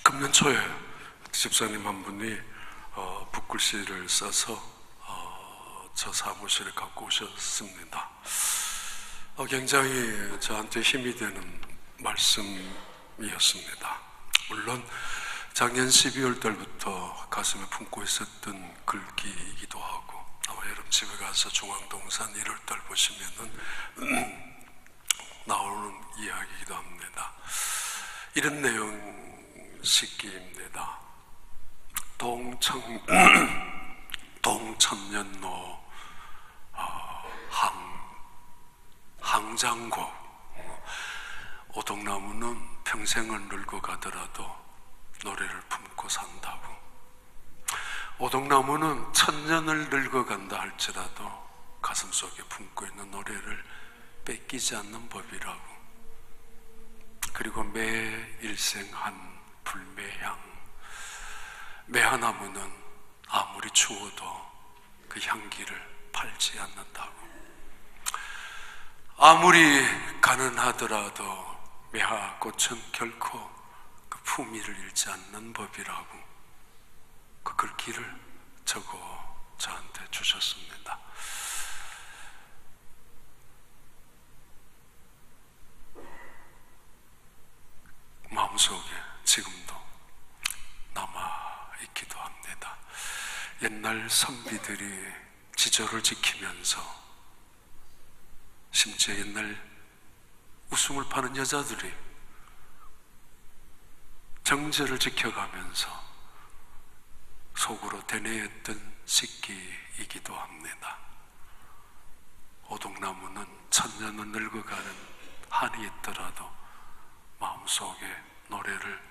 금년 초에 집사님 한 분이 붓글씨를 써서 저 사무실에 갖고 오셨습니다. 굉장히 저한테 힘이 되는 말씀이었습니다. 물론 작년 12월 달부터 가슴에 품고 있었던 글귀이기도 하고, 아마 여러분 집에 가서 중앙동산 1월 달 보시면은 나오는 이야기이기도 합니다. 이런 내용 식기입니다. 동천년로 항장곡. 오동나무는 평생을 늙어가더라도 노래를 품고 산다고. 오동나무는 천년을 늙어간다 할지라도 가슴속에 품고 있는 노래를 뺏기지 않는 법이라고. 그리고 매 일생 한 불매향. 매화나무는 아무리 추워도 그 향기를 팔지 않는다고. 아무리 가난하더라도 매화꽃은 결코 그 품위를 잃지 않는 법이라고 그 글귀를 적어 저한테 주셨습니다. 마음속에 지금도 남아있기도 합니다. 옛날 선비들이 지조를 지키면서, 심지어 옛날 웃음을 파는 여자들이 정제를 지켜가면서 속으로 되뇌었던 식기이기도 합니다. 오동나무는 천년은 늙어가는 한이 있더라도 마음속에 노래를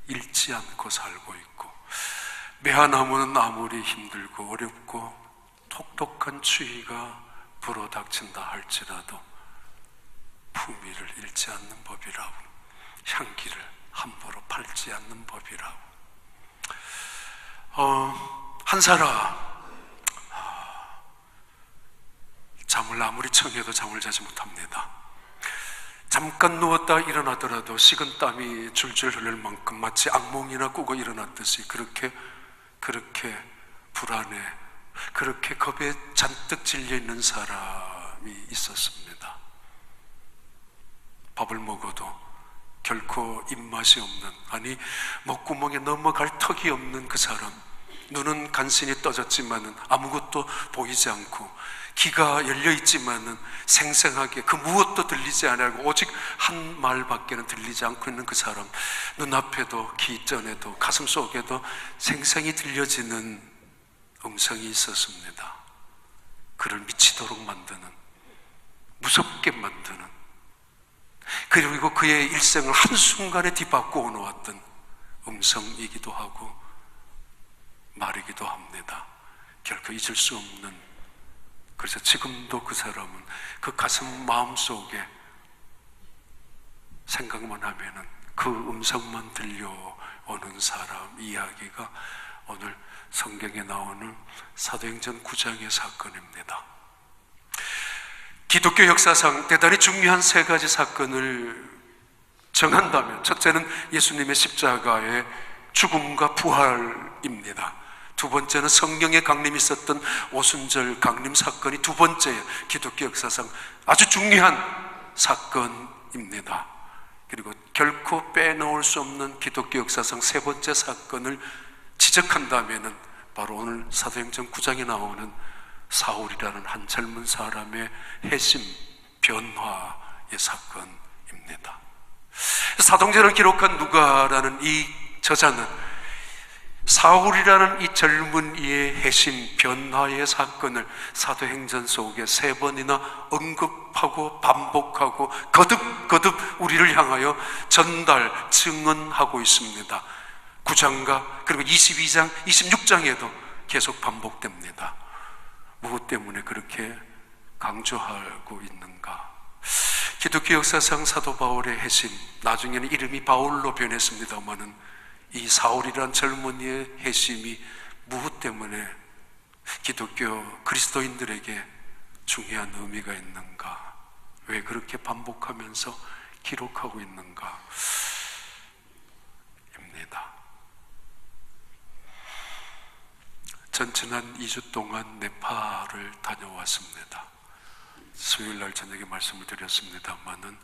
잃지 않고 살고 있고, 매화나무는 아무리 힘들고 어렵고 톡톡한 추위가 불어닥친다 할지라도 품위를 잃지 않는 법이라고, 향기를 함부로 팔지 않는 법이라고. 한 사람 잠을 아무리 청해도 잠을 자지 못합니다. 잠깐 누웠다 일어나더라도 식은 땀이 줄줄 흐를 만큼 마치 악몽이나 꾸고 일어났듯이 그렇게 불안해, 그렇게 겁에 잔뜩 질려있는 사람이 있었습니다. 밥을 먹어도 결코 입맛이 없는, 아니 목구멍에 넘어갈 턱이 없는 그 사람. 눈은 간신히 떠졌지만은 아무것도 보이지 않고, 귀가 열려있지만은 생생하게 그 무엇도 들리지 않고 오직 한 말밖에는 들리지 않고 있는 그 사람. 눈앞에도 귀전에도 가슴속에도 생생히 들려지는 음성이 있었습니다. 그를 미치도록 만드는, 무섭게 만드는, 그리고 그의 일생을 한순간에 뒤바꾸어 놓았던 음성이기도 하고 말이기도 합니다. 결코 잊을 수 없는. 그래서 지금도 그 사람은 그 가슴 마음속에 생각만 하면은 그 음성만 들려오는 사람 이야기가 오늘 성경에 나오는 사도행전 9장의 사건입니다. 기독교 역사상 대단히 중요한 세 가지 사건을 정한다면, 첫째는 예수님의 십자가의 죽음과 부활입니다. 두 번째는 성령의 강림이 있었던 오순절 강림 사건이 두 번째 기독교 역사상 아주 중요한 사건입니다. 그리고 결코 빼놓을 수 없는 기독교 역사상 세 번째 사건을 지적한다면 바로 오늘 사도행전 9장에 나오는 사울이라는 한 젊은 사람의 회심, 변화의 사건입니다. 사도행전을 기록한 누가라는 이 저자는 사울이라는 이 젊은이의 회심, 변화의 사건을 사도행전 속에 세 번이나 언급하고 반복하고 거듭 우리를 향하여 전달, 증언하고 있습니다. 9장과 그리고 22장, 26장에도 계속 반복됩니다. 무엇 때문에 그렇게 강조하고 있는가? 기독교 역사상 사도 바울의 회심, 나중에는 이름이 바울로 변했습니다마는 이 사울이란 젊은이의 회심이 무엇 때문에 기독교 그리스도인들에게 중요한 의미가 있는가? 왜 그렇게 반복하면서 기록하고 있는가? 입니다. 전 지난 2주 동안 네팔을 다녀왔습니다. 수요일날 저녁에 말씀을 드렸습니다만은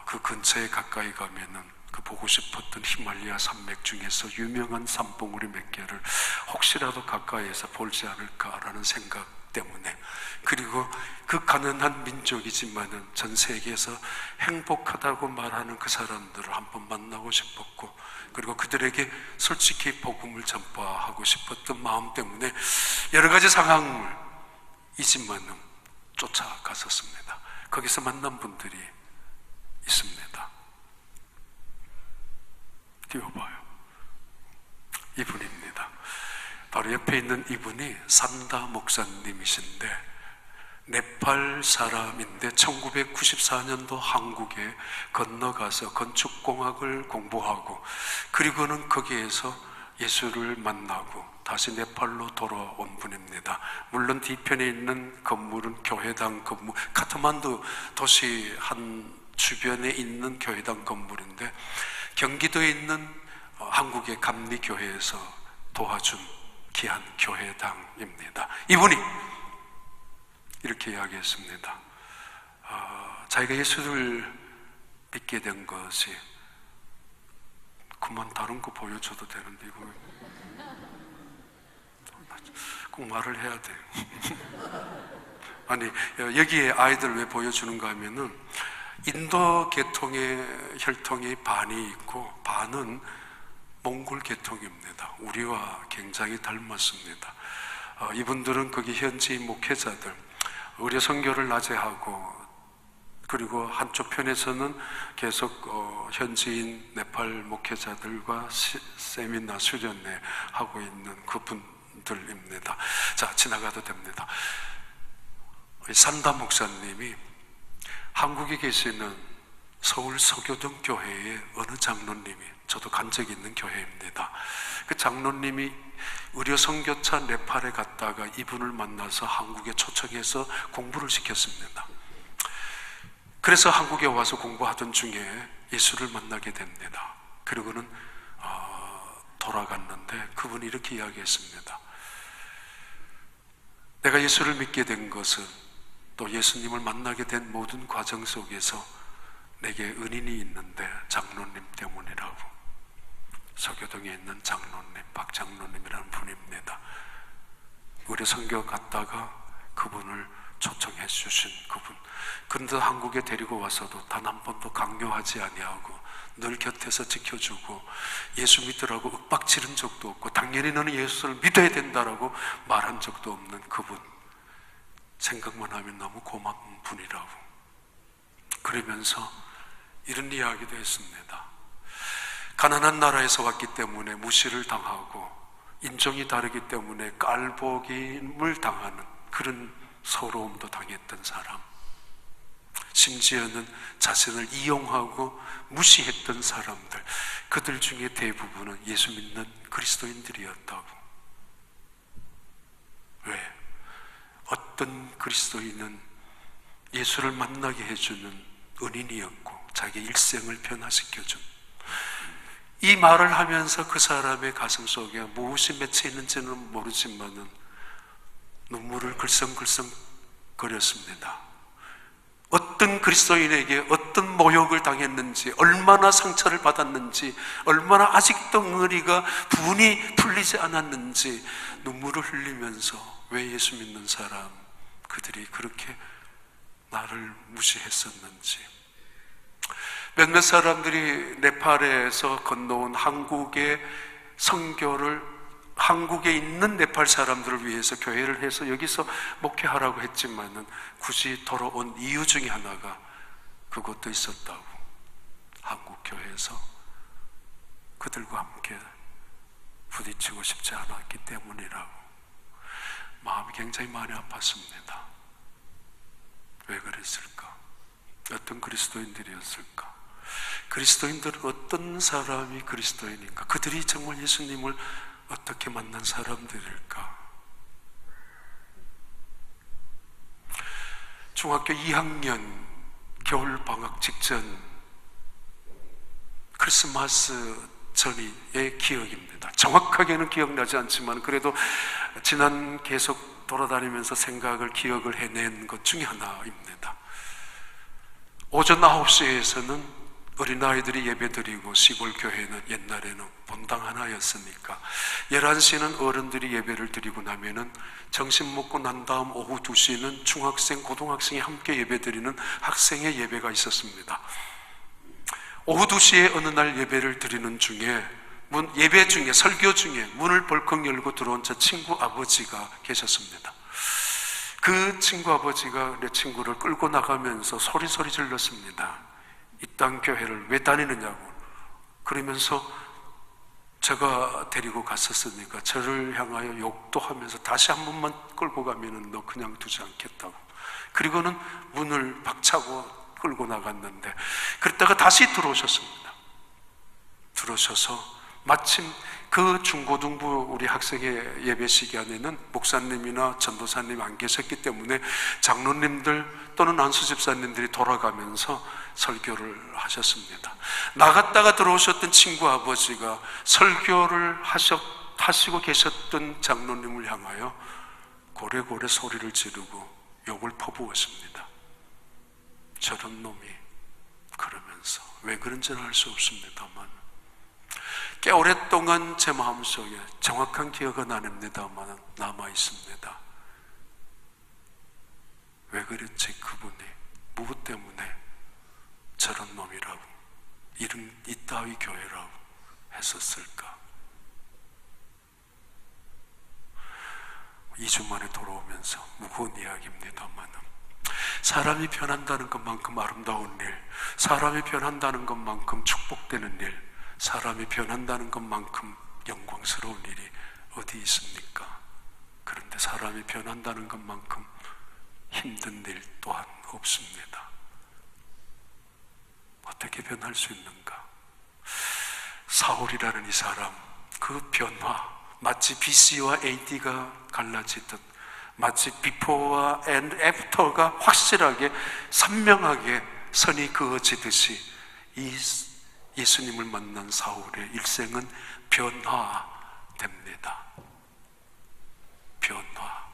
그 근처에 가까이 가면은 그 보고 싶었던 히말라야 산맥 중에서 유명한 산봉우리 몇 개를 혹시라도 가까이에서 볼지 않을까라는 생각 때문에, 그리고 그 가난한 민족이지만은 전 세계에서 행복하다고 말하는 그 사람들을 한번 만나고 싶었고, 그리고 그들에게 솔직히 복음을 전파하고 싶었던 마음 때문에 여러 가지 상황을 이지만은 쫓아갔었습니다. 거기서 만난 분들이 있습니다. 띄워봐요. 이분입니다. 바로 옆에 있는 이분이 산다 목사님이신데, 네팔 사람인데 1994년도 한국에 건너가서 건축공학을 공부하고, 그리고는 거기에서 예수를 만나고 다시 네팔로 돌아온 분입니다. 물론 뒤편에 있는 건물은 교회당 건물, 카트만두 도시 한 주변에 있는 교회당 건물인데, 경기도에 있는 한국의 감리교회에서 도와준 귀한 교회당입니다. 이분이 이렇게 이야기했습니다. 자기가 예수를 믿게 된 것이, 그만 다른 거 보여줘도 되는데 이거 꼭 말을 해야 돼요. 아니, 여기에 아이들 왜 보여주는가 하면은 인도 계통의 혈통이 반이 있고 반은 몽골 계통입니다. 우리와 굉장히 닮았습니다. 이분들은 거기 현지 목회자들, 의료 선교를 낮에 하고, 그리고 한쪽 편에서는 계속 현지인 네팔 목회자들과 세미나 수련회 하고 있는 그분들입니다. 자, 지나가도 됩니다. 산다 목사님이 한국에 계시는 서울 서교동 교회의 어느 장로님이, 저도 간 적이 있는 교회입니다. 그 장로님이 의료 선교차 네팔에 갔다가 이분을 만나서 한국에 초청해서 공부를 시켰습니다. 그래서 한국에 와서 공부하던 중에 예수를 만나게 됩니다. 그리고는 돌아갔는데 그분이 이렇게 이야기했습니다. 내가 예수를 믿게 된 것은, 또 예수님을 만나게 된 모든 과정 속에서 내게 은인이 있는데 장로님 때문이라고. 서교동에 있는 장로님, 박 장로님이라는 분입니다. 우리 선교 갔다가 그분을 초청해 주신 그분. 그런데 한국에 데리고 와서도 단 한 번도 강요하지 아니하고 늘 곁에서 지켜주고, 예수 믿으라고 윽박지른 적도 없고, 당연히 너는 예수를 믿어야 된다라고 말한 적도 없는 그분. 생각만 하면 너무 고마운 분이라고. 그러면서 이런 이야기도 했습니다. 가난한 나라에서 왔기 때문에 무시를 당하고, 인종이 다르기 때문에 깔보김을 당하는 그런 서러움도 당했던 사람, 심지어는 자신을 이용하고 무시했던 사람들, 그들 중에 대부분은 예수 믿는 그리스도인들이었다고. 왜? 어떤 그리스도인은 예수를 만나게 해주는 은인이었고 자기 일생을 변화시켜준, 이 말을 하면서 그 사람의 가슴 속에 무엇이 맺혀 있는지는 모르지만은 눈물을 글썽글썽 거렸습니다. 어떤 그리스도인에게 어떤 모욕을 당했는지, 얼마나 상처를 받았는지, 얼마나 아직도 응어리가 분이 풀리지 않았는지 눈물을 흘리면서, 왜 예수 믿는 사람 그들이 그렇게 나를 무시했었는지. 몇몇 사람들이 네팔에서 건너온 한국의 선교를, 한국에 있는 네팔 사람들을 위해서 교회를 해서 여기서 목회하라고 했지만은 굳이 돌아온 이유 중에 하나가 그것도 있었다고. 한국 교회에서 그들과 함께 부딪히고 싶지 않았기 때문이라고. 마음이 굉장히 많이 아팠습니다. 왜 그랬을까? 어떤 그리스도인들이었을까? 그리스도인들은 어떤 사람이 그리스도인인가? 그들이 정말 예수님을 어떻게 만난 사람들일까? 중학교 2학년 겨울 방학 직전 크리스마스 전의 기억입니다. 정확하게는 기억나지 않지만 그래도 지난 계속 돌아다니면서 생각을 기억을 해낸 것 중에 하나입니다. 오전 9시에서는 어린아이들이 예배드리고 시골 교회는 옛날에는 본당 하나였으니까 11시는 어른들이 예배를 드리고 나면은 점심 먹고 난 다음 오후 2시는 중학생, 고등학생이 함께 예배드리는 학생의 예배가 있었습니다. 오후 2시에 어느 날 예배를 드리는 중에 예배 중에 설교 중에 문을 벌컥 열고 들어온 제 친구 아버지가 계셨습니다. 그 친구 아버지가 내 친구를 끌고 나가면서 소리 질렀습니다. 이딴 교회를 왜 다니느냐고. 그러면서 제가 데리고 갔었으니까 저를 향하여 욕도 하면서 다시 한 번만 끌고 가면은 너 그냥 두지 않겠다고. 그리고는 문을 박차고 끌고 나갔는데 그랬다가 다시 들어오셨습니다. 들어오셔서 마침 그 중고등부 우리 학생의 예배 시간에는 목사님이나 전도사님 안 계셨기 때문에 장로님들 또는 안수 집사님들이 돌아가면서 설교를 하셨습니다. 나갔다가 들어오셨던 친구 아버지가 설교를 하시고 계셨던 장로님을 향하여 고래고래 소리를 지르고 욕을 퍼부었습니다. 저런 놈이. 그러면서 왜 그런지는 알 수 없습니다만 꽤 오랫동안 제 마음속에 정확한 기억은 아닙니다만 남아 있습니다. 왜 그랬지 그분이 무엇 때문에 저런 놈이라고 이따위 교회라고 했었을까? 2주 만에 돌아오면서 무거운 이야기입니다만 사람이 변한다는 것만큼 아름다운 일, 사람이 변한다는 것만큼 축복되는 일, 사람이 변한다는 것만큼 영광스러운 일이 어디 있습니까? 그런데 사람이 변한다는 것만큼 힘든 일 또한 없습니다. 어떻게 변할 수 있는가? 사울이라는 이 사람, 그 변화, 마치 BC와 AD가 갈라지듯 마치 비포와 앤 애프터가 확실하게 선명하게 선이 그어지듯이 이 예수님을 만난 사울의 일생은 변화됩니다. 변화.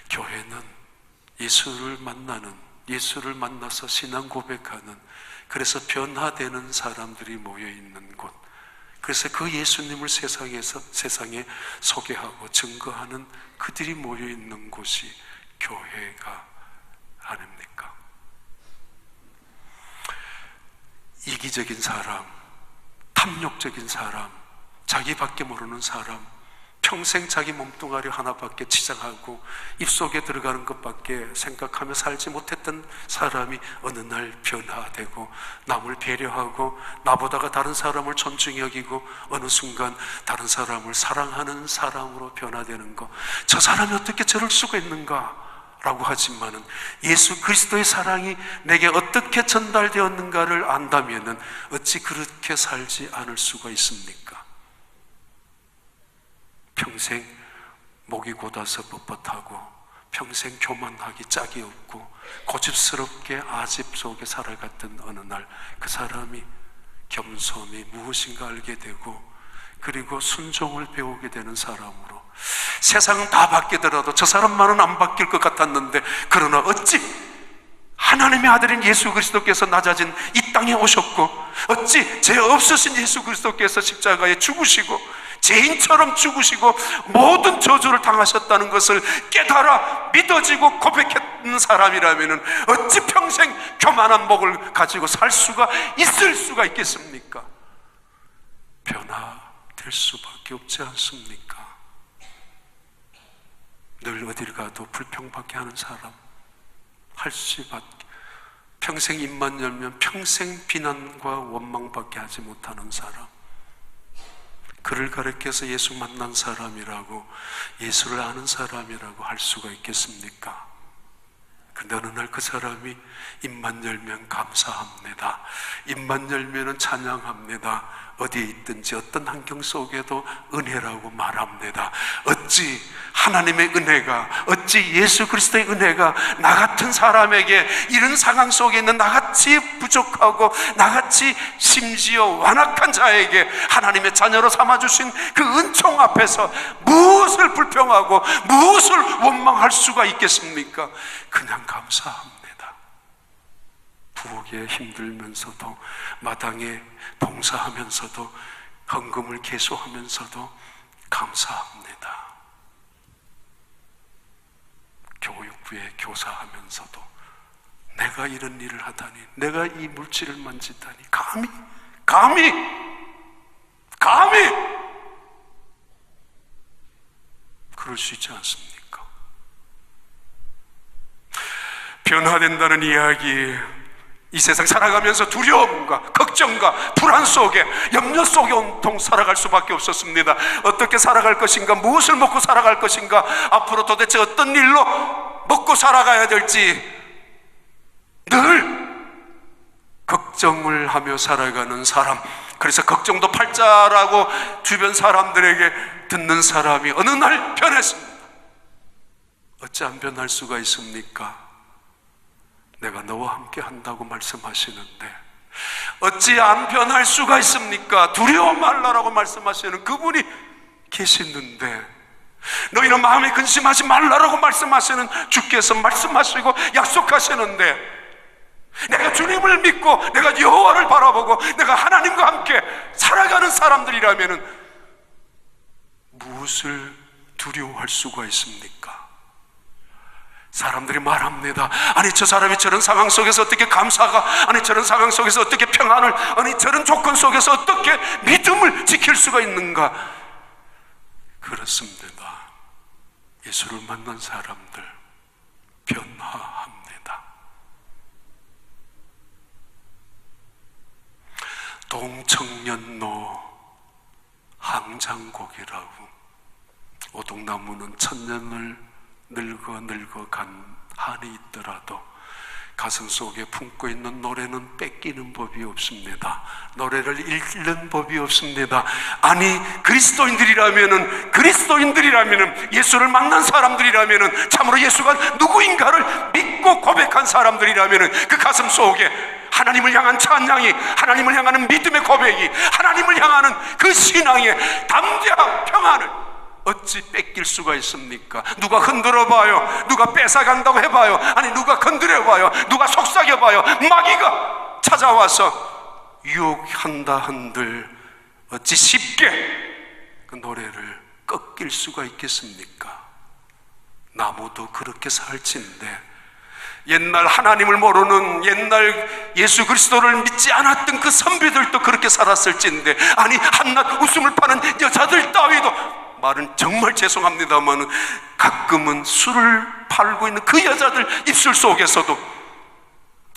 교회는 예수를 만나서 신앙 고백하는, 그래서 변화되는 사람들이 모여있는 곳, 그래서 그 예수님을 세상에 소개하고 증거하는 그들이 모여있는 곳이 교회가 아닙니까? 이기적인 사람, 탐욕적인 사람, 자기밖에 모르는 사람, 평생 자기 몸뚱아리 하나밖에 치장하고 입속에 들어가는 것밖에 생각하며 살지 못했던 사람이 어느 날 변화되고 남을 배려하고 나보다가 다른 사람을 존중히 여기고 어느 순간 다른 사람을 사랑하는 사람으로 변화되는 것, 저 사람이 어떻게 저럴 수가 있는가? 라고 하지만은 예수 그리스도의 사랑이 내게 어떻게 전달되었는가를 안다면은 어찌 그렇게 살지 않을 수가 있습니까? 평생 목이 곧아서 뻣뻣하고 평생 교만하기 짝이 없고 고집스럽게 아집 속에 살아갔던 어느 날 그 사람이 겸손이 무엇인가 알게 되고 그리고 순종을 배우게 되는 사람으로, 세상은 다 바뀌더라도 저 사람만은 안 바뀔 것 같았는데 그러나 어찌 하나님의 아들인 예수 그리스도께서 낮아진 이 땅에 오셨고 어찌 죄 없으신 예수 그리스도께서 십자가에 죽으시고 죄인처럼 죽으시고 모든 저주를 당하셨다는 것을 깨달아 믿어지고 고백했던 사람이라면 어찌 평생 교만한 목을 가지고 살 수가 있겠습니까? 변화될 수밖에 없지 않습니까? 늘 어딜 가도 불평밖에 하는 사람, 평생 입만 열면 평생 비난과 원망밖에 하지 못하는 사람, 그를 가리켜서 예수 만난 사람이라고, 예수를 아는 사람이라고 할 수가 있겠습니까? 근데 어느 날 그 사람이 입만 열면 감사합니다, 입만 열면 찬양합니다, 어디에 있든지 어떤 환경 속에도 은혜라고 말합니다. 어찌 하나님의 은혜가, 어찌 예수 그리스도의 은혜가 나 같은 사람에게, 이런 상황 속에 있는 나같이 부족하고 나같이 심지어 완악한 자에게 하나님의 자녀로 삼아주신 그 은총 앞에서 무엇을 불평하고 무엇을 원망할 수가 있겠습니까? 그냥 감사합니다. 부엌에 힘들면서도, 마당에 봉사하면서도, 헌금을 계속하면서도 감사합니다. 교육부에 교사하면서도 내가 이런 일을 하다니, 내가 이 물질을 만지다니, 감히 그럴 수 있지 않습니까? 변화된다는 이야기, 이 세상 살아가면서 두려움과 걱정과 불안 속에, 염려 속에 온통 살아갈 수밖에 없었습니다. 어떻게 살아갈 것인가, 무엇을 먹고 살아갈 것인가, 앞으로 도대체 어떤 일로 먹고 살아가야 될지 늘 걱정을 하며 살아가는 사람. 그래서 걱정도 팔자라고 주변 사람들에게 듣는 사람이 어느 날 변했습니다. 어찌 안 변할 수가 있습니까? 내가 너와 함께 한다고 말씀하시는데 어찌 안 변할 수가 있습니까? 두려워 말라라고 말씀하시는 그분이 계시는데, 너희는 마음에 근심하지 말라라고 말씀하시는 주께서 말씀하시고 약속하시는데, 내가 주님을 믿고 내가 여호와를 바라보고 내가 하나님과 함께 살아가는 사람들이라면 무엇을 두려워할 수가 있습니까? 사람들이 말합니다. 아니, 저 사람이 저런 상황 속에서 어떻게 감사가, 아니 저런 상황 속에서 어떻게 평안을, 아니 저런 조건 속에서 어떻게 믿음을 지킬 수가 있는가? 그렇습니다. 예수를 만난 사람들 변화합니다. 동청년로 항장곡이라고, 오동나무는 천년을 늙어간 한이 있더라도 가슴 속에 품고 있는 노래는 뺏기는 법이 없습니다. 노래를 잃는 법이 없습니다. 아니, 그리스도인들이라면은 예수를 만난 사람들이라면은, 참으로 예수가 누구인가를 믿고 고백한 사람들이라면은 그 가슴 속에 하나님을 향한 찬양이, 하나님을 향하는 믿음의 고백이, 하나님을 향하는 그 신앙의 담대한 평안을 어찌 뺏길 수가 있습니까? 누가 흔들어봐요, 누가 뺏어간다고 해봐요, 아니 누가 건드려봐요, 누가 속삭여봐요, 마귀가 찾아와서 유혹한다 한들 어찌 쉽게 그 노래를 꺾일 수가 있겠습니까? 나무도 그렇게 살찐데, 옛날 하나님을 모르는, 옛날 예수 그리스도를 믿지 않았던 그 선비들도 그렇게 살았을진데, 아니 한낱 웃음을 파는 여자들 따위도, 말은 정말 죄송합니다만 가끔은 술을 팔고 있는 그 여자들 입술 속에서도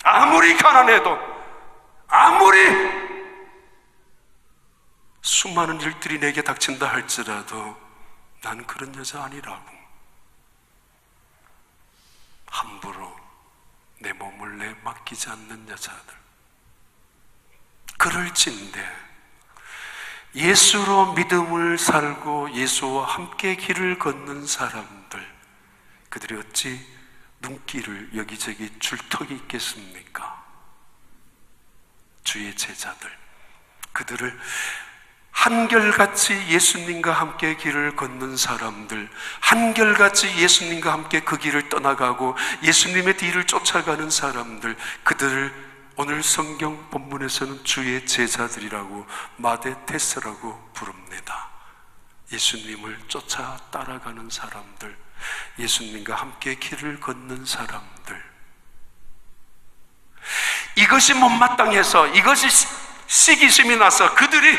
아무리 가난해도, 아무리 수많은 일들이 내게 닥친다 할지라도 난 그런 여자 아니라고 함부로 내 몸을 내 맡기지 않는 여자들, 그럴진데 예수로 믿음을 살고 예수와 함께 길을 걷는 사람들, 그들이 어찌 눈길을 여기저기 줄 턱이 있겠습니까? 주의 제자들, 그들을 한결같이 예수님과 함께 길을 걷는 사람들, 한결같이 예수님과 함께 그 길을 떠나가고 예수님의 뒤를 쫓아가는 사람들, 그들을 오늘 성경 본문에서는 주의 제자들이라고, 마데테스라고 부릅니다. 예수님을 쫓아 따라가는 사람들, 예수님과 함께 길을 걷는 사람들, 이것이 못마땅해서, 이것이 시기심이 나서 그들이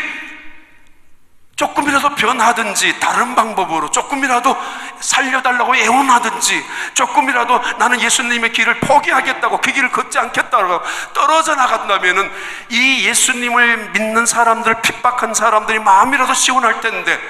조금이라도 변하든지, 다른 방법으로 조금이라도 살려달라고 애원하든지, 조금이라도 나는 예수님의 길을 포기하겠다고, 그 길을 걷지 않겠다고 떨어져 나간다면은 이 예수님을 믿는 사람들, 핍박한 사람들이 마음이라도 시원할 텐데,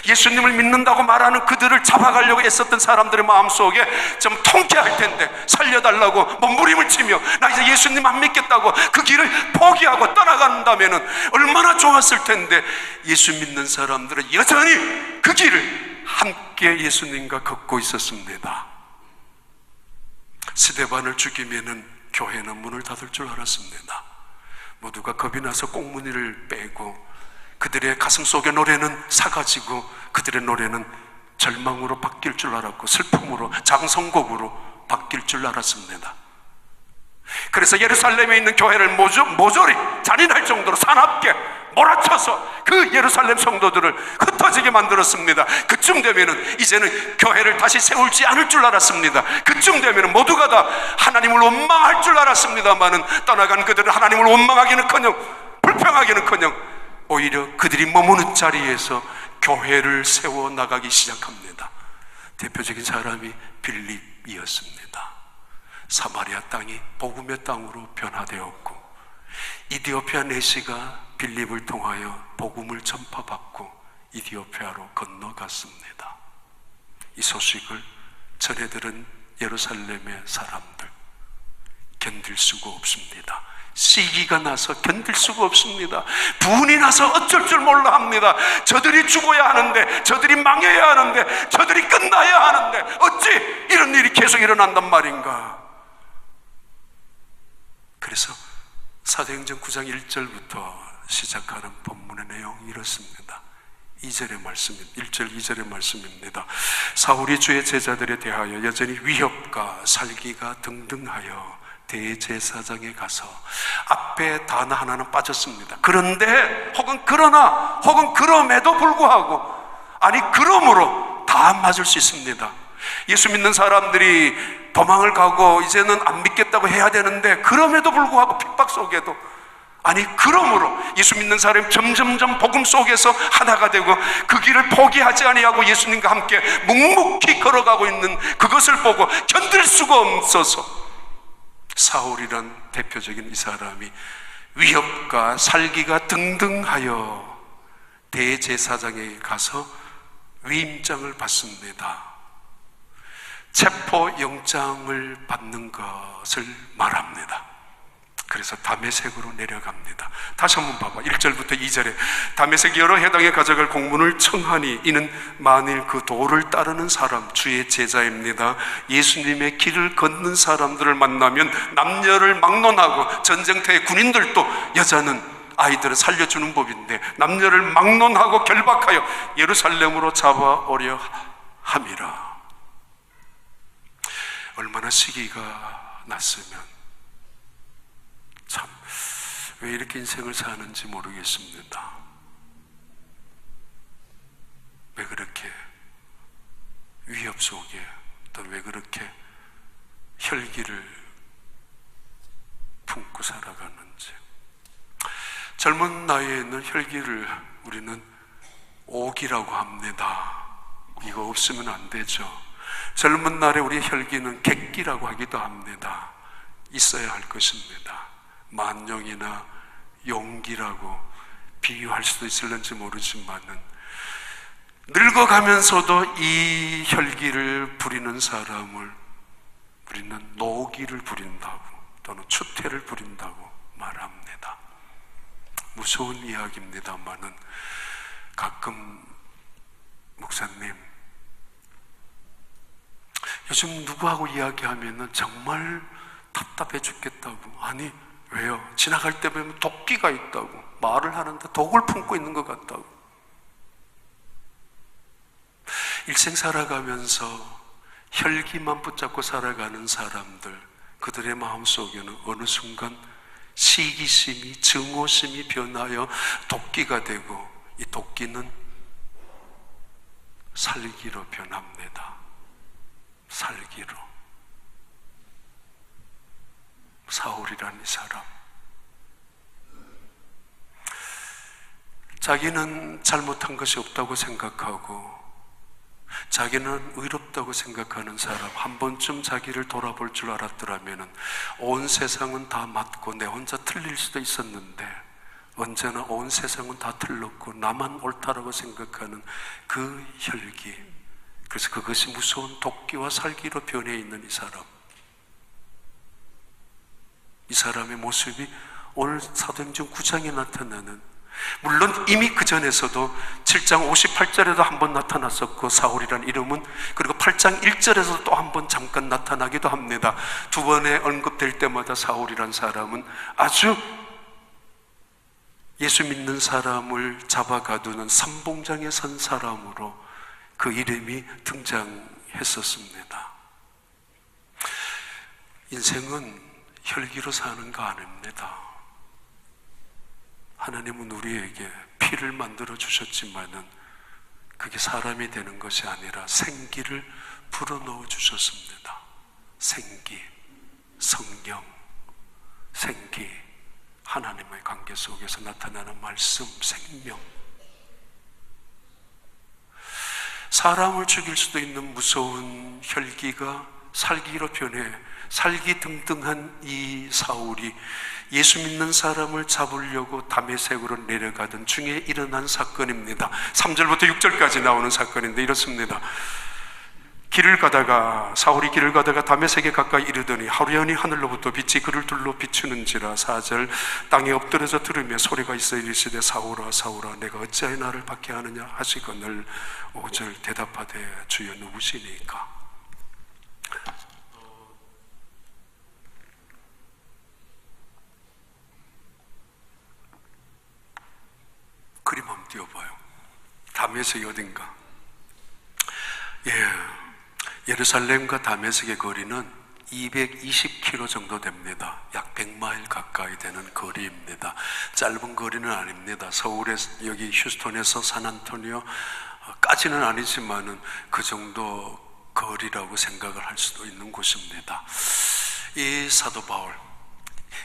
예수님을 믿는다고 말하는 그들을 잡아가려고 애썼던 사람들의 마음속에 좀 통쾌할 텐데, 살려달라고 몸부림을 치며 나 이제 예수님 안 믿겠다고 그 길을 포기하고 떠나간다면 얼마나 좋았을 텐데, 예수 믿는 사람들은 여전히 그 길을 함께 예수님과 걷고 있었습니다. 스데반을 죽이면은 교회는 문을 닫을 줄 알았습니다. 모두가 겁이 나서 꽁무니를 빼고 그들의 가슴 속의 노래는 사가지고 그들의 노래는 절망으로 바뀔 줄 알았고 슬픔으로, 장성곡으로 바뀔 줄 알았습니다. 그래서 예루살렘에 있는 교회를 모조리 잔인할 정도로 사납게 몰아쳐서 그 예루살렘 성도들을 흩어지게 만들었습니다. 그쯤 되면은 이제는 교회를 다시 세울지 않을 줄 알았습니다. 그쯤 되면은 모두가 다 하나님을 원망할 줄 알았습니다만은 떠나간 그들은 하나님을 원망하기는커녕 불평하기는커녕 오히려 그들이 머무는 자리에서 교회를 세워 나가기 시작합니다. 대표적인 사람이 빌립이었습니다. 사마리아 땅이 복음의 땅으로 변화되었고 이디오피아 내시가 빌립을 통하여 복음을 전파받고 이디오피아로 건너갔습니다. 이 소식을 전해 들은 예루살렘의 사람들 견딜 수가 없습니다. 시기가 나서 견딜 수가 없습니다. 분이 나서 어쩔 줄 몰라 합니다. 저들이 죽어야 하는데, 저들이 망해야 하는데, 저들이 끝나야 하는데 어찌 이런 일이 계속 일어난단 말인가. 그래서 사도행전 9장 1절부터 시작하는 본문의 내용이 이렇습니다. 1절 2절의 말씀입니다. 사울이 주의 제자들에 대하여 여전히 위협과 살기가 등등하여 대제사장에 가서 앞에 단어 하나는 빠졌습니다. 그런데 혹은 그러나 혹은 그럼에도 불구하고, 아니 그러므로 다 맞을 수 있습니다. 예수 믿는 사람들이 도망을 가고 이제는 안 믿겠다고 해야 되는데 그럼에도 불구하고 핍박 속에도, 아니 그러므로 예수 믿는 사람이 점점점 복음 속에서 하나가 되고 그 길을 포기하지 아니하고 예수님과 함께 묵묵히 걸어가고 있는 그것을 보고 견딜 수가 없어서 사울이란 대표적인 이 사람이 위협과 살기가 등등하여 대제사장에게 가서 위임장을 받습니다. 체포영장을 받는 것을 말합니다. 그래서 다메섹으로 내려갑니다. 다시 한번 봐봐. 1절부터 2절에 다메섹 여러 해당에 가져갈 공문을 청하니 이는 만일 그 도를 따르는 사람, 주의 제자입니다. 예수님의 길을 걷는 사람들을 만나면 남녀를 막론하고, 전쟁터의 군인들도 여자는 아이들을 살려주는 법인데 남녀를 막론하고 결박하여 예루살렘으로 잡아오려 함이라. 얼마나 시기가 났으면 참 왜 이렇게 인생을 사는지 모르겠습니다. 왜 그렇게 위협 속에, 또 왜 그렇게 혈기를 품고 살아가는지. 젊은 나이에 있는 혈기를 우리는 오기라고 합니다. 이거 없으면 안 되죠. 젊은 날에 우리의 혈기는 객기라고 하기도 합니다. 있어야 할 것입니다. 만용이나 용기라고 비유할 수도 있을는지 모르지만은 늙어가면서도 이 혈기를 부리는 사람을 우리는 노기를 부린다고 또는 추태를 부린다고 말합니다. 무서운 이야기입니다만은 가끔 목사님 요즘 누구하고 이야기하면은 정말 답답해 죽겠다고. 아니 왜요? 지나갈 때 보면 도끼가 있다고. 말을 하는데 독을 품고 있는 것 같다고. 일생 살아가면서 혈기만 붙잡고 살아가는 사람들, 그들의 마음속에는 어느 순간 시기심이, 증오심이 변하여 도끼가 되고 이 도끼는 살기로 변합니다. 살기로. 사울이라는 이 사람, 자기는 잘못한 것이 없다고 생각하고 자기는 의롭다고 생각하는 사람, 한 번쯤 자기를 돌아볼 줄 알았더라면 온 세상은 다 맞고 내 혼자 틀릴 수도 있었는데 언제나 온 세상은 다 틀렸고 나만 옳다라고 생각하는 그 혈기, 그래서 그것이 무서운 도끼와 살기로 변해 있는 이 사람, 이 사람의 모습이 오늘 사도행전 9장에 나타나는 물론 이미 그 전에서도 7장 58절에도 한 번 나타났었고, 사울이란 이름은, 그리고 8장 1절에서 또 한 번 잠깐 나타나기도 합니다. 두 번에 언급될 때마다 사울이란 사람은 아주 예수 믿는 사람을 잡아가두는 선봉장에 선 사람으로 그 이름이 등장했었습니다. 인생은 혈기로 사는 거 아닙니다. 하나님은 우리에게 피를 만들어 주셨지만은 그게 사람이 되는 것이 아니라 생기를 불어넣어 주셨습니다. 생기, 성령, 생기, 하나님의 관계 속에서 나타나는 말씀, 생명. 사람을 죽일 수도 있는 무서운 혈기가 살기로 변해 살기 등등한 이 사울이 예수 믿는 사람을 잡으려고 다메섹으로 내려가던 중에 일어난 사건입니다. 3절부터 6절까지 나오는 사건인데 이렇습니다. 사울이 길을 가다가 다메섹에 가까이 이르더니 하루연히 하늘로부터 빛이 그를 둘러 비추는지라. 4절 땅에 엎드려져 들으며 소리가 있어 이르시되 사울아 사울아 내가 어찌하여 나를 박해하느냐 하시거늘. 5절 대답하되 주여 누구시니까. 그림 한번 띄워봐요. 다메섹이 어딘가. 예루살렘과 다메섹의 거리는 220km 정도 됩니다. 약 100마일 가까이 되는 거리입니다. 짧은 거리는 아닙니다. 서울에서 여기 휴스턴에서 산안토니오까지는 아니지만은 그 정도 거리라고 생각을 할 수도 있는 곳입니다. 이 사도 바울,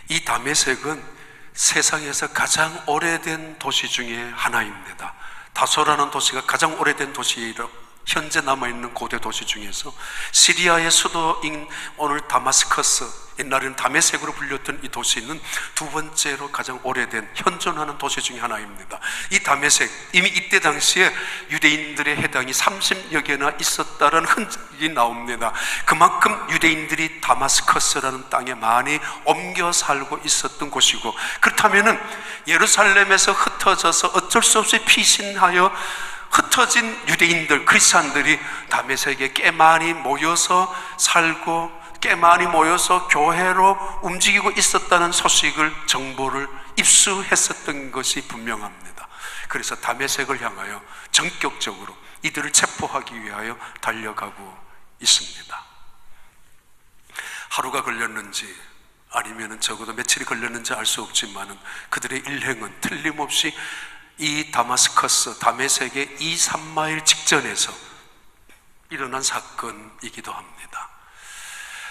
이 다메섹은 세상에서 가장 오래된 도시 중에 하나입니다. 다소라는 도시가 가장 오래된 도시로 현재 남아있는 고대 도시 중에서 시리아의 수도인 오늘 다마스커스, 옛날에는 다메섹으로 불렸던 이 도시는 두 번째로 가장 오래된 현존하는 도시 중에 하나입니다. 이 다메섹, 이미 이때 당시에 유대인들의 해당이 30여 개나 있었다는 흔적이 나옵니다. 그만큼 유대인들이 다마스커스라는 땅에 많이 옮겨 살고 있었던 곳이고, 그렇다면은 예루살렘에서 흩어져서 어쩔 수 없이 피신하여 흩어진 유대인들, 크리스찬들이 다메섹에 꽤 많이 모여서 살고 꽤 많이 모여서 교회로 움직이고 있었다는 소식을, 정보를 입수했었던 것이 분명합니다. 그래서 다메섹을 향하여 전격적으로 이들을 체포하기 위하여 달려가고 있습니다. 하루가 걸렸는지 아니면 적어도 며칠이 걸렸는지 알 수 없지만 그들의 일행은 틀림없이 이 다마스커스, 다메섹의 2-3마일 직전에서 일어난 사건이기도 합니다.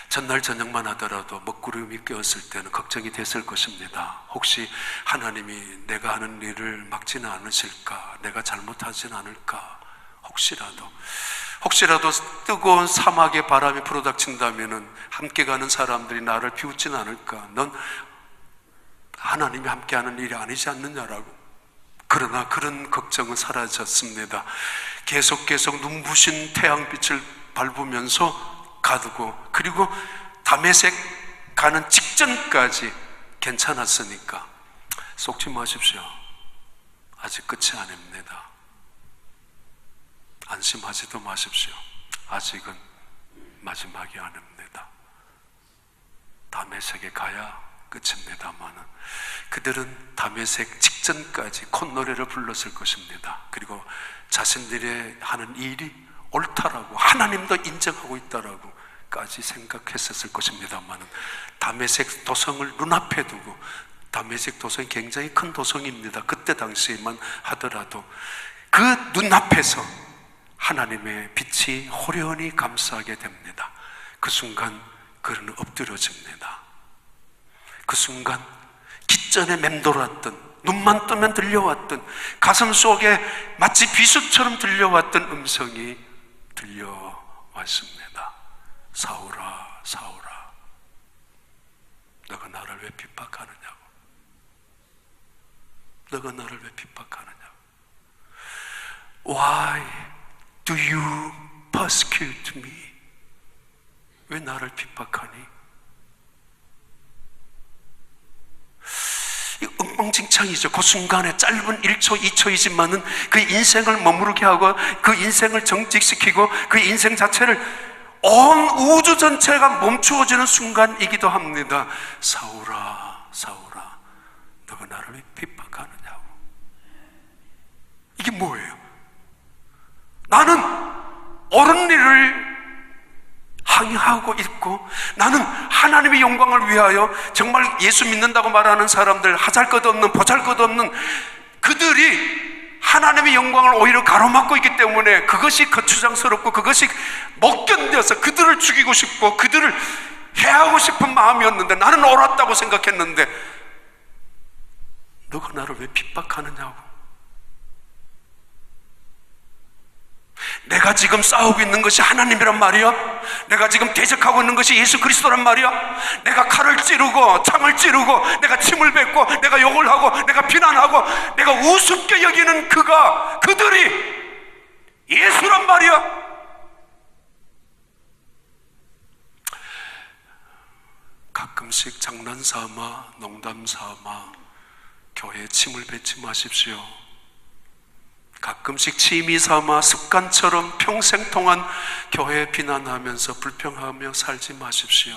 전날 저녁만 하더라도 먹구름이 껴었을 때는 걱정이 됐을 것입니다. 혹시 하나님이 내가 하는 일을 막지는 않으실까? 내가 잘못하진 않을까? 혹시라도 뜨거운 사막의 바람이 불어닥친다면 함께 가는 사람들이 나를 비웃진 않을까? 넌 하나님이 함께하는 일이 아니지 않느냐라고. 그러나 그런 걱정은 사라졌습니다. 계속 눈부신 태양빛을 밟으면서 가두고, 그리고 다메섹 가는 직전까지 괜찮았으니까 속지 마십시오. 아직 끝이 아닙니다. 안심하지도 마십시오. 아직은 마지막이 아닙니다. 다메섹에 가야 끝입니다만은 그들은 다메섹 직전까지 콧노래를 불렀을 것입니다. 그리고 자신들의 하는 일이 옳다라고, 하나님도 인정하고 있다라고까지 생각했었을 것입니다만 다메섹 도성을 눈앞에 두고, 다메섹 도성이 굉장히 큰 도성입니다. 그때 당시에만 하더라도 그 눈앞에서 하나님의 빛이 호련히 감싸게 됩니다. 그 순간 그는 엎드려집니다. 그 순간 깃전에 맴돌았던, 눈만 뜨면 들려왔던, 가슴 속에 마치 비수처럼 들려왔던 음성이 들려왔습니다. 사울아 사울아 너가 나를 왜 핍박하느냐고. 너가 나를 왜 핍박하느냐고. Why do you persecute me? 왜 나를 핍박하니? 엉망진창이죠. 그 순간에 짧은 1초, 2초이지만은 그 인생을 머무르게 하고 그 인생을 정직시키고 그 인생 자체를 온 우주 전체가 멈추어지는 순간이기도 합니다. 사울아, 사울아, 너가 나를 왜 핍박하느냐고. 이게 뭐예요? 나는 옳은 일을 항의하고 있고, 나는 하나님의 영광을 위하여 정말 예수 믿는다고 말하는 사람들, 하잘것없는 보잘것없는 그들이 하나님의 영광을 오히려 가로막고 있기 때문에 그것이 거추장스럽고 그것이 못 견뎌서 그들을 죽이고 싶고 그들을 해하고 싶은 마음이었는데, 나는 옳았다고 생각했는데 너가 나를 왜 핍박하느냐고. 내가 지금 싸우고 있는 것이 하나님이란 말이야? 내가 지금 대적하고 있는 것이 예수 그리스도란 말이야? 내가 칼을 찌르고 창을 찌르고 내가 침을 뱉고 내가 욕을 하고 내가 비난하고 내가 우습게 여기는 그들이 예수란 말이야? 가끔씩 장난삼아 농담삼아 교회에 침을 뱉지 마십시오. 가끔씩 취미 삼아 습관처럼 평생 동안 교회 비난하면서 불평하며 살지 마십시오.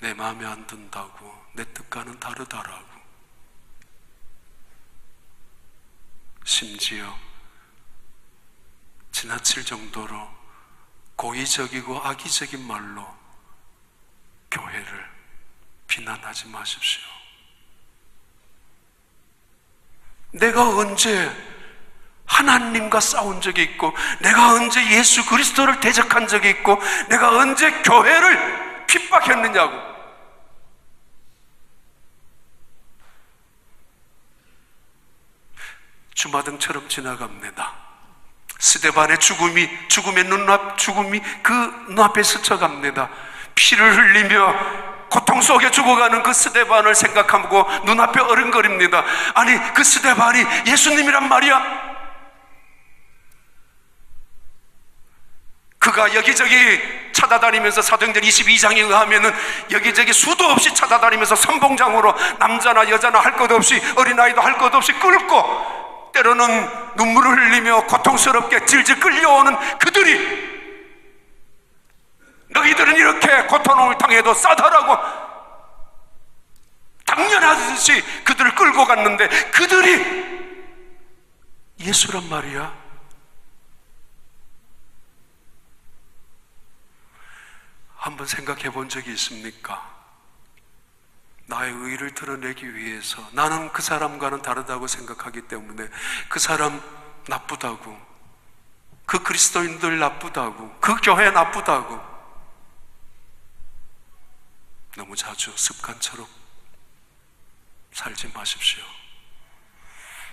내 마음에 안 든다고, 내 뜻과는 다르다라고. 심지어 지나칠 정도로 고의적이고 악의적인 말로 교회를 비난하지 마십시오. 내가 언제 하나님과 싸운 적이 있고, 내가 언제 예수 그리스도를 대적한 적이 있고, 내가 언제 교회를 핍박했느냐고. 주마등처럼 지나갑니다. 스데반의 죽음의 죽음이 그 눈앞에 스쳐갑니다. 피를 흘리며 고통 속에 죽어가는 그 스데반을 생각하고 눈앞에 어른거립니다. 아니, 그 스데반이 예수님이란 말이야? 그가 여기저기 찾아다니면서 사도행전 22장에 의하면은 여기저기 수도 없이 찾아다니면서 선봉장으로 남자나 여자나 할 것 없이 어린아이도 할 것 없이 끌고, 때로는 눈물을 흘리며 고통스럽게 질질 끌려오는 그들이, 너희들은 이렇게 고통을 당해도 싸다라고 당연하듯이 그들을 끌고 갔는데 그들이 예수란 말이야? 한번 생각해 본 적이 있습니까? 나의 의의를 드러내기 위해서, 나는 그 사람과는 다르다고 생각하기 때문에 그 사람 나쁘다고, 그 그리스도인들 나쁘다고, 그 교회 나쁘다고 너무 자주 습관처럼 살지 마십시오.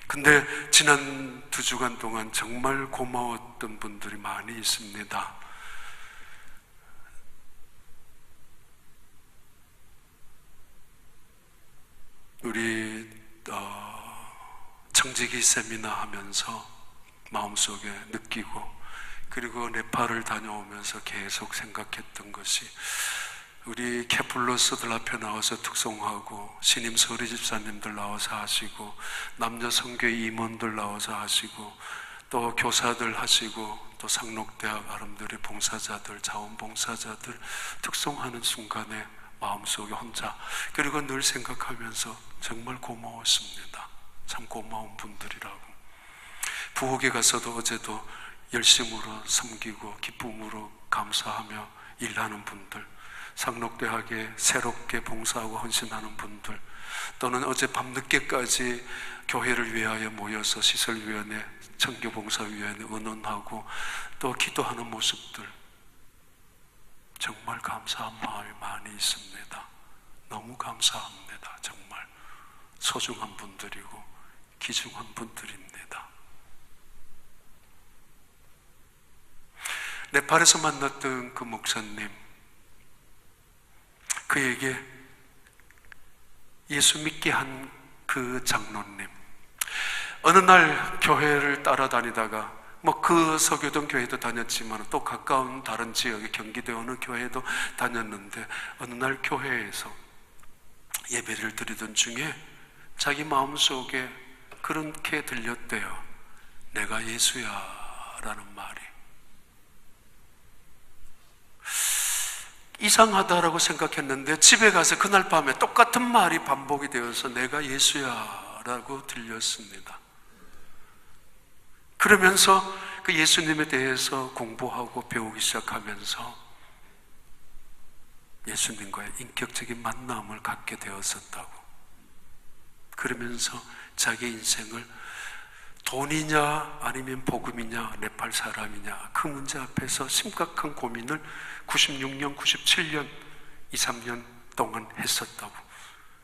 근데 지난 2주간 동안 정말 고마웠던 분들이 많이 있습니다. 우리 청지기 세미나 하면서 마음속에 느끼고, 그리고 네팔을 다녀오면서 계속 생각했던 것이, 우리 케플러스들 앞에 나와서 특송하고, 신임 서리 집사님들 나와서 하시고, 남녀 선교 임원들 나와서 하시고, 또 교사들 하시고, 또 상록대학 아름드리 봉사자들, 자원봉사자들 특송하는 순간에 마음속에 혼자, 그리고 늘 생각하면서 정말 고마웠습니다. 참 고마운 분들이라고. 부엌에 가서도 어제도 열심으로 섬기고 기쁨으로 감사하며 일하는 분들, 상록대학에 새롭게 봉사하고 헌신하는 분들, 또는 어제 밤늦게까지 교회를 위하여 모여서 시설위원회, 청교봉사위원회 의논하고 또 기도하는 모습들, 정말 감사한 마음이 많이 있습니다. 너무 감사합니다. 정말 소중한 분들이고 귀중한 분들입니다. 네팔에서 만났던 그 목사님, 그에게 예수 믿게 한 그 장로님, 어느 날 교회를 따라다니다가, 그 서교동 교회도 다녔지만 또 가까운 다른 지역의 경기도에 어느 교회도 다녔는데, 어느 날 교회에서 예배를 드리던 중에 자기 마음속에 그렇게 들렸대요. 내가 예수야 라는 말이. 이상하다라고 생각했는데 집에 가서 그날 밤에 똑같은 말이 반복이 되어서 내가 예수야 라고 들렸습니다. 그러면서 그 예수님에 대해서 공부하고 배우기 시작하면서 예수님과의 인격적인 만남을 갖게 되었었다고. 그러면서 자기 인생을 돈이냐 아니면 복음이냐 네팔 사람이냐 그 문제 앞에서 심각한 고민을 96년, 97년, 2, 3년 동안 했었다고.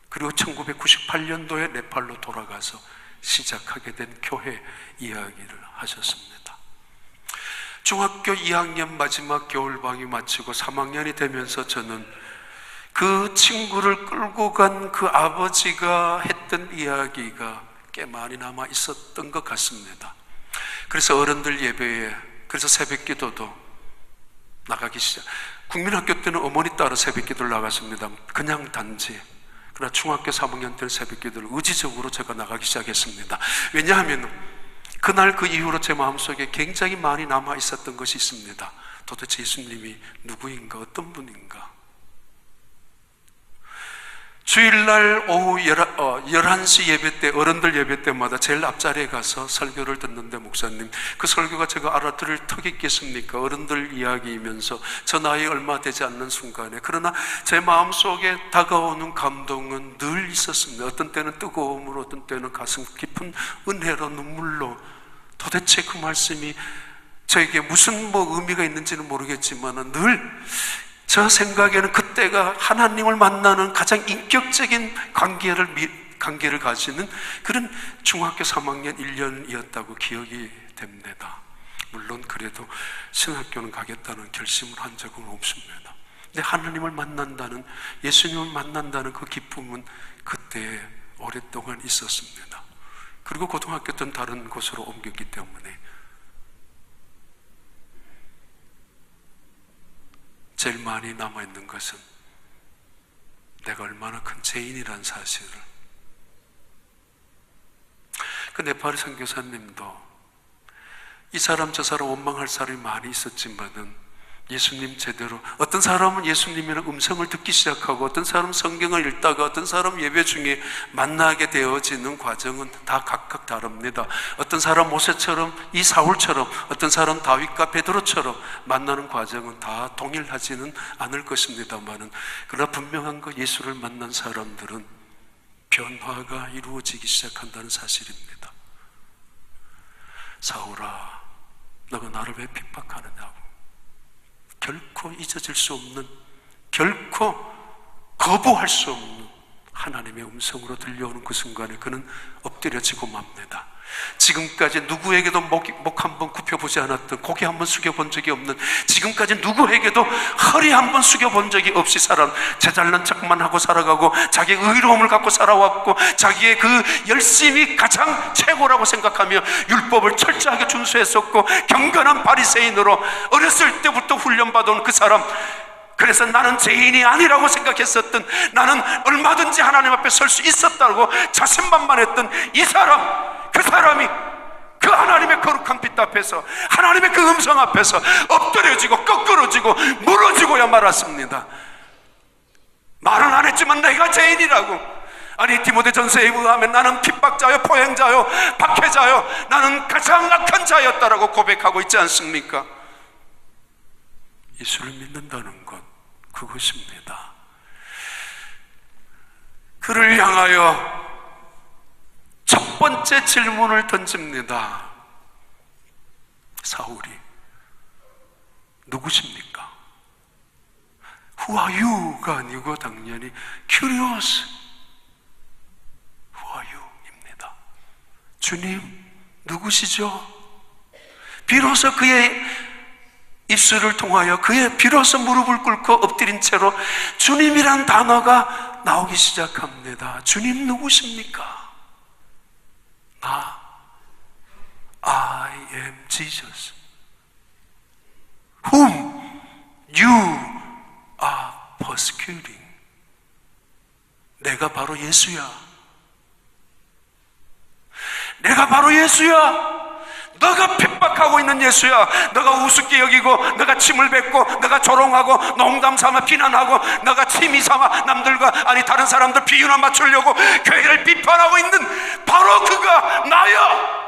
그리고 1998년도에 네팔로 돌아가서 시작하게 된 교회 이야기를 하셨습니다. 중학교 2학년 마지막 겨울방학이 마치고 3학년이 되면서 저는 그 친구를 끌고 간 그 아버지가 했던 이야기가 꽤 많이 남아 있었던 것 같습니다. 그래서 어른들 예배에, 그래서 새벽기도도 나가기 시작. 국민학교 때는 어머니 따라 새벽기도를 나갔습니다. 그냥 단지. 그러나 중학교 3학년 때는 새벽기도를 의지적으로 제가 나가기 시작했습니다. 왜냐하면 그날 그 이후로 제 마음속에 굉장히 많이 남아 있었던 것이 있습니다. 도대체 예수님이 누구인가, 어떤 분인가. 주일날 오후 11시 예배 때, 어른들 예배 때마다 제일 앞자리에 가서 설교를 듣는데, 목사님, 그 설교가 제가 알아들을 턱이 있겠습니까? 어른들 이야기이면서 저 나이 얼마 되지 않는 순간에. 그러나 제 마음속에 다가오는 감동은 늘 있었습니다. 어떤 때는 뜨거움으로, 어떤 때는 가슴 깊은 은혜로, 눈물로. 도대체 그 말씀이 저에게 무슨 의미가 있는지는 모르겠지만 늘 저 생각에는 그때가 하나님을 만나는 가장 인격적인 관계를 가지는 그런 중학교 3학년 1년이었다고 기억이 됩니다. 물론 그래도 신학교는 가겠다는 결심을 한 적은 없습니다. 근데 하나님을 만난다는, 예수님을 만난다는 그 기쁨은 그때 오랫동안 있었습니다. 그리고 고등학교 때는 다른 곳으로 옮겼기 때문에 제일 많이 남아있는 것은 내가 얼마나 큰 죄인이란 사실을. 그 네팔 선교사님도 이 사람 저 사람 원망할 사람이 많이 있었지만은 예수님 제대로, 어떤 사람은 예수님이라는 음성을 듣기 시작하고, 어떤 사람은 성경을 읽다가, 어떤 사람은 예배 중에 만나게 되어지는 과정은 다 각각 다릅니다. 어떤 사람 모세처럼, 이 사울처럼, 어떤 사람 다윗과 베드로처럼 만나는 과정은 다 동일하지는 않을 것입니다만은, 그러나 분명한 것, 예수를 만난 사람들은 변화가 이루어지기 시작한다는 사실입니다. 사울아, 너가 나를 왜 핍박하느냐고. 결코 잊어질 수 없는, 결코 거부할 수 없는 하나님의 음성으로 들려오는 그 순간에 그는 엎드려지고 맙니다. 지금까지 누구에게도 목 한번 굽혀보지 않았던, 고개 한번 숙여본 적이 없는, 지금까지 누구에게도 허리 한번 숙여본 적이 없이 살아, 제잘난 척만 하고 살아가고 자기의 의로움을 갖고 살아왔고 자기의 그 열심이 가장 최고라고 생각하며 율법을 철저하게 준수했었고 경건한 바리새인으로 어렸을 때부터 훈련받아온 그 사람, 그래서 나는 죄인이 아니라고 생각했었던, 나는 얼마든지 하나님 앞에 설 수 있었다고 자신만만했던 이 사람, 그 사람이 그 하나님의 거룩한 빛 앞에서, 하나님의 그 음성 앞에서 엎드려지고 거꾸러지고 무너지고야 말았습니다. 말은 안 했지만 내가 죄인이라고. 아니, 디모데전서에 의하면 나는 핍박자요, 포행자요, 박해자요, 나는 가장 악한 자였다라고 고백하고 있지 않습니까? 예수를 믿는다는 것, 그것입니다. 그를 향하여 첫 번째 질문을 던집니다. 사울이 누구십니까? Who are you가 아니고 당연히 Curious Who are you? 입니다. 주님 누구시죠? 비로소 그의 입술을 통하여, 그의 비로소 무릎을 꿇고 엎드린 채로 주님이란 단어가 나오기 시작합니다. 주님 누구십니까? I am Jesus, whom you are persecuting. 내가 바로 예수야. 내가 바로 예수야. 너가 핍박하고 있는 예수야. 너가 우습게 여기고, 너가 침을 뱉고, 너가 조롱하고, 농담 삼아 비난하고, 너가 취미 삼아 남들과, 아니 다른 사람들 비유나 맞추려고 교회를 비판하고 있는 바로 그가 나야.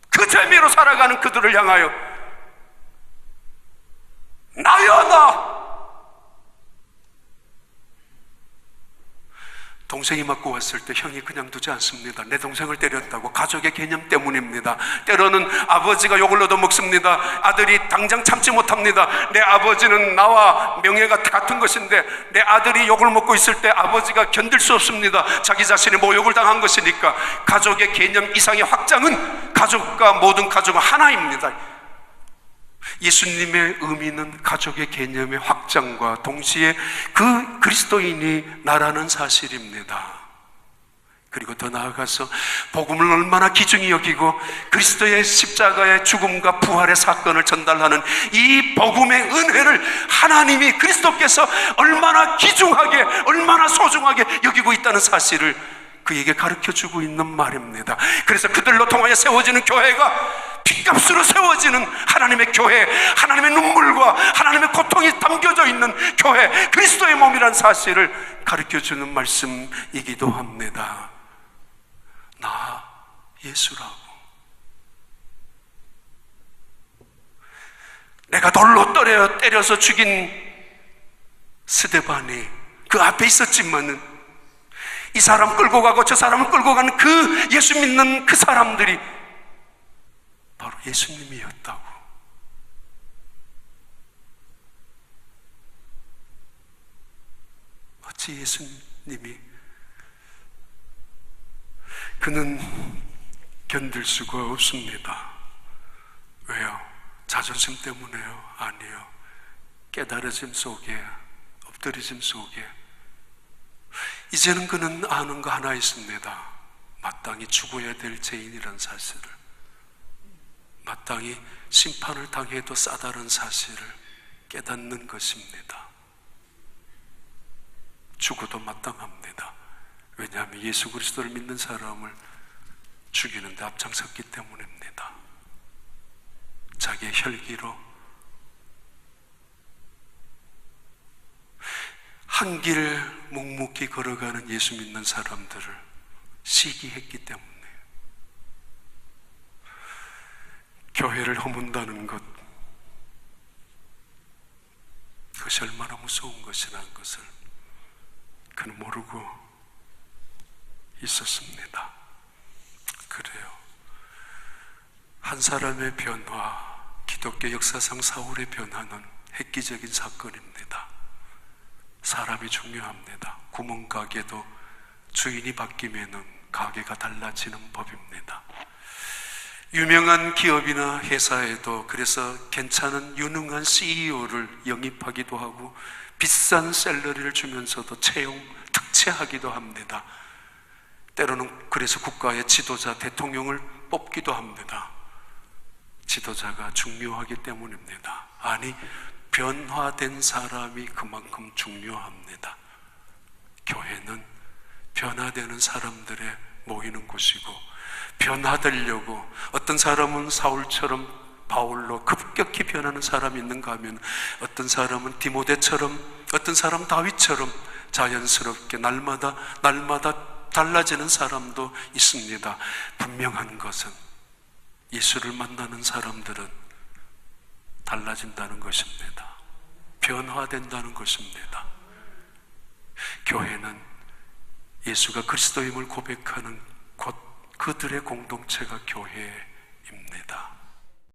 그 재미로 살아가는 그들을 향하여 나야 나. 동생이 맞고 왔을 때 형이 그냥 두지 않습니다. 내 동생을 때렸다고. 가족의 개념 때문입니다. 때로는 아버지가 욕을 얻어먹습니다. 아들이 당장 참지 못합니다. 내 아버지는 나와 명예가 같은 것인데 내 아들이 욕을 먹고 있을 때 아버지가 견딜 수 없습니다. 자기 자신이 모욕을 당한 것이니까. 가족의 개념 이상의 확장은 가족과 모든 가족은 하나입니다. 예수님의 의미는 가족의 개념의 확장과 동시에 그 그리스도인이 나라는 사실입니다. 그리고 더 나아가서 복음을 얼마나 귀중히 여기고 그리스도의 십자가의 죽음과 부활의 사건을 전달하는 이 복음의 은혜를 하나님이 그리스도께서 얼마나 귀중하게, 얼마나 소중하게 여기고 있다는 사실을 그에게 가르쳐주고 있는 말입니다. 그래서 그들로 통하여 세워지는 교회가 핏값으로 세워지는 하나님의 교회, 하나님의 눈물과 하나님의 고통이 담겨져 있는 교회, 그리스도의 몸이란 사실을 가르쳐주는 말씀이기도 합니다. 나 예수라고. 내가 돌로 때려서 죽인 스데반이 그 앞에 있었지만은 이 사람 끌고 가고 저 사람을 끌고 가는 그 예수 믿는 그 사람들이 바로 예수님이었다고. 어찌 예수님이 그는 견딜 수가 없습니다. 왜요? 자존심 때문에요? 아니요. 깨달아짐 속에, 엎드리짐 속에 이제는 그는 아는 거 하나 있습니다. 마땅히 죽어야 될 죄인이라는 사실을, 마땅히 심판을 당해도 싸다른 사실을 깨닫는 것입니다. 죽어도 마땅합니다. 왜냐하면 예수 그리스도를 믿는 사람을 죽이는 데 앞장섰기 때문입니다. 자기의 혈기로 한 길 묵묵히 걸어가는 예수 믿는 사람들을 시기했기 때문에 교회를 허문다는 것, 그것이 얼마나 무서운 것이라는 것을 그는 모르고 있었습니다. 그래요. 한 사람의 변화, 기독교 역사상 사울의 변화는 획기적인 사건입니다. 사람이 중요합니다. 구멍가게도 주인이 바뀌면은 가게가 달라지는 법입니다. 유명한 기업이나 회사에도 그래서 괜찮은 유능한 CEO를 영입하기도 하고 비싼 샐러리를 주면서도 채용, 특채하기도 합니다. 때로는 그래서 국가의 지도자, 대통령을 뽑기도 합니다. 지도자가 중요하기 때문입니다. 아니, 변화된 사람이 그만큼 중요합니다. 교회는 변화되는 사람들의 모이는 곳이고, 변화되려고 어떤 사람은 사울처럼 바울로 급격히 변하는 사람이 있는가 하면 어떤 사람은 디모데처럼, 어떤 사람은 다윗처럼 자연스럽게 날마다 달라지는 사람도 있습니다. 분명한 것은 예수를 만나는 사람들은 달라진다는 것입니다. 변화된다는 것입니다. 교회는 예수가 그리스도임을 고백하는 곳, 그들의 공동체가 교회입니다.